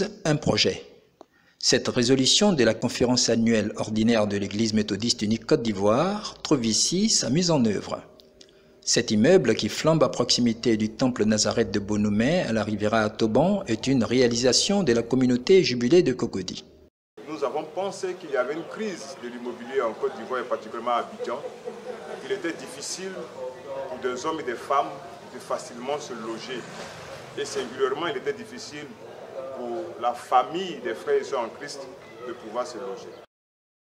Église, un projet. Cette résolution de la conférence annuelle ordinaire de l'Église méthodiste unique Côte d'Ivoire trouve ici sa mise en œuvre. Cet immeuble qui flambe à proximité du temple Nazareth de Bonhoumé à la Riviera à Toban est une réalisation de la communauté jubilée de Cocody. Nous avons pensé qu'il y avait une crise de l'immobilier en Côte d'Ivoire et particulièrement à Abidjan. Il était difficile pour des hommes et des femmes de facilement se loger. Et singulièrement, il était difficile pour la famille des frères et sœurs en Christ de pouvoir se loger.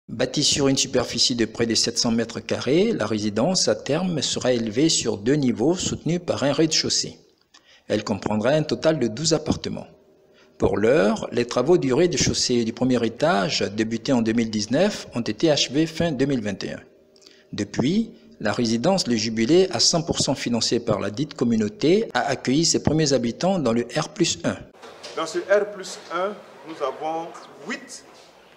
Bâtie sur une superficie de près de 700 mètres carrés, la résidence à terme sera élevée sur 2 niveaux soutenus par un rez-de-chaussée. Elle comprendra un total de 12 appartements. Pour l'heure, les travaux du rez-de-chaussée du premier étage, débutés en 2019, ont été achevés fin 2021. Depuis, la résidence Le Jubilé, à 100% financée par la dite communauté, a accueilli ses premiers habitants dans le R+1. Dans ce R+1, nous avons 8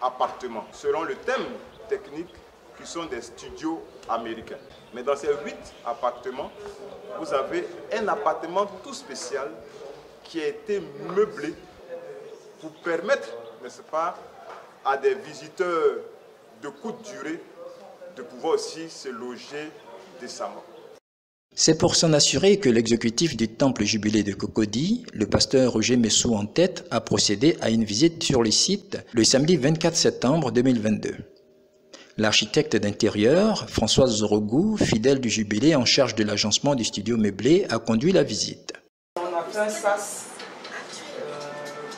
appartements, selon le thème technique qui sont des studios américains. Mais dans ces 8 appartements, vous avez un appartement tout spécial qui a été meublé pour permettre, n'est-ce pas, à des visiteurs de courte durée de pouvoir aussi se loger décemment. C'est pour s'en assurer que l'exécutif du Temple Jubilé de Cocody, le pasteur Roger Messou en tête, a procédé à une visite sur le site le samedi 24 septembre 2022. L'architecte d'intérieur, Françoise Zorogou, fidèle du Jubilé en charge de l'agencement du studio meublé, a conduit la visite. On a fait un sas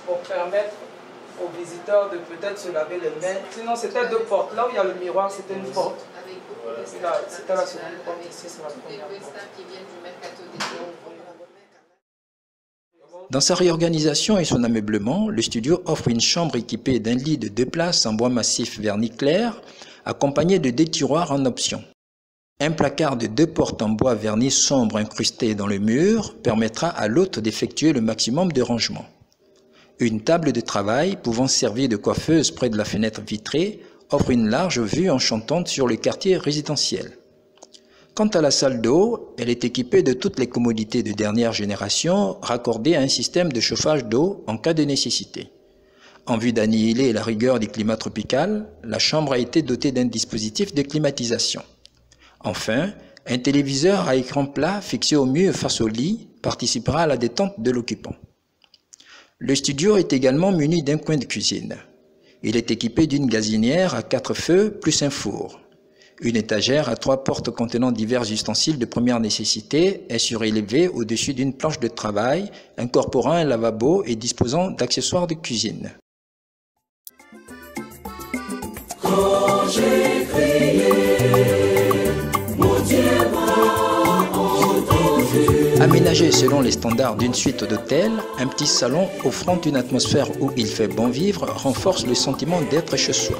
pour permettre aux visiteurs de peut-être se laver les mains. Sinon, c'était 2 portes. Là où il y a le miroir, c'était une porte. C'était la seconde porte, ici c'est la première porte. Dans sa réorganisation et son ameublement, le studio offre une chambre équipée d'un lit de 2 places en bois massif vernis clair, accompagné de 2 tiroirs en option. Un placard de 2 portes en bois vernis sombre incrusté dans le mur permettra à l'hôte d'effectuer le maximum de rangement. Une table de travail pouvant servir de coiffeuse près de la fenêtre vitrée offre une large vue enchantante sur le quartier résidentiel. Quant à la salle d'eau, elle est équipée de toutes les commodités de dernière génération raccordées à un système de chauffage d'eau en cas de nécessité. En vue d'annihiler la rigueur du climat tropical, la chambre a été dotée d'un dispositif de climatisation. Enfin, un téléviseur à écran plat fixé au mur face au lit participera à la détente de l'occupant. Le studio est également muni d'un coin de cuisine. Il est équipé d'une gazinière à 4 feux plus un four. Une étagère à 3 portes contenant divers ustensiles de première nécessité est surélevée au-dessus d'une planche de travail, incorporant un lavabo et disposant d'accessoires de cuisine. Quand j'ai crié, mon Dieu m'a entendu. Aménagé selon les standards d'une suite d'hôtels, un petit salon offrant une atmosphère où il fait bon vivre renforce le sentiment d'être chez soi.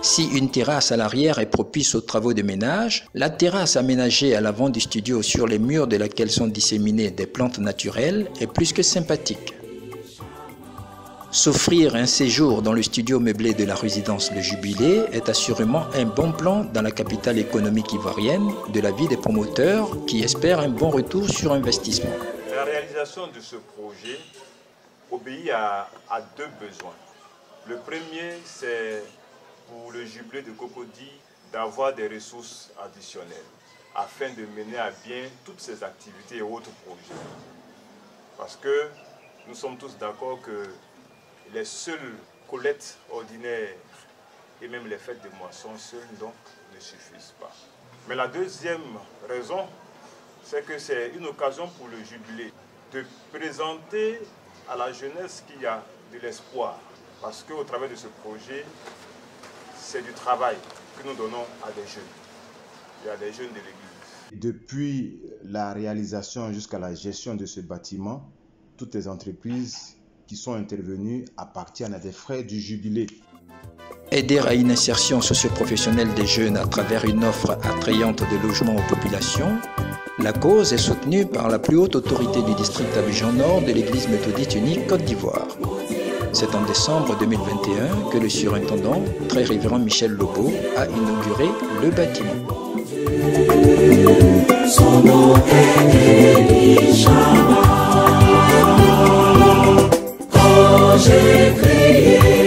Si une terrasse à l'arrière est propice aux travaux de ménage, la terrasse aménagée à l'avant du studio sur les murs de laquelle sont disséminées des plantes naturelles est plus que sympathique. S'offrir un séjour dans le studio meublé de la résidence Le Jubilé est assurément un bon plan dans la capitale économique ivoirienne de la vie des promoteurs qui espèrent un bon retour sur investissement. La réalisation de ce projet obéit à 2 besoins. Le premier, c'est pour le Jubilé de Cocody d'avoir des ressources additionnelles afin de mener à bien toutes ces activités et autres projets. Parce que nous sommes tous d'accord que les seules collectes ordinaires et même les fêtes de moisson seules donc ne suffisent pas. Mais la deuxième raison, c'est que c'est une occasion pour le Jubilé de présenter à la jeunesse qu'il y a de l'espoir. Parce qu'au travers de ce projet, c'est du travail que nous donnons à des jeunes. Il y a des jeunes de l'Église. Depuis la réalisation jusqu'à la gestion de ce bâtiment, toutes les entreprises qui sont intervenues appartiennent à des frères du Jubilé. Aider à une insertion socio-professionnelle des jeunes à travers une offre attrayante de logements aux populations, la cause est soutenue par la plus haute autorité du district Abidjan Nord de l'Église méthodiste unique Côte d'Ivoire. C'est en décembre 2021 que le surintendant, Très Révérend Michel Lobo, a inauguré le bâtiment. Son nom est Elishama. Quand j'ai crié,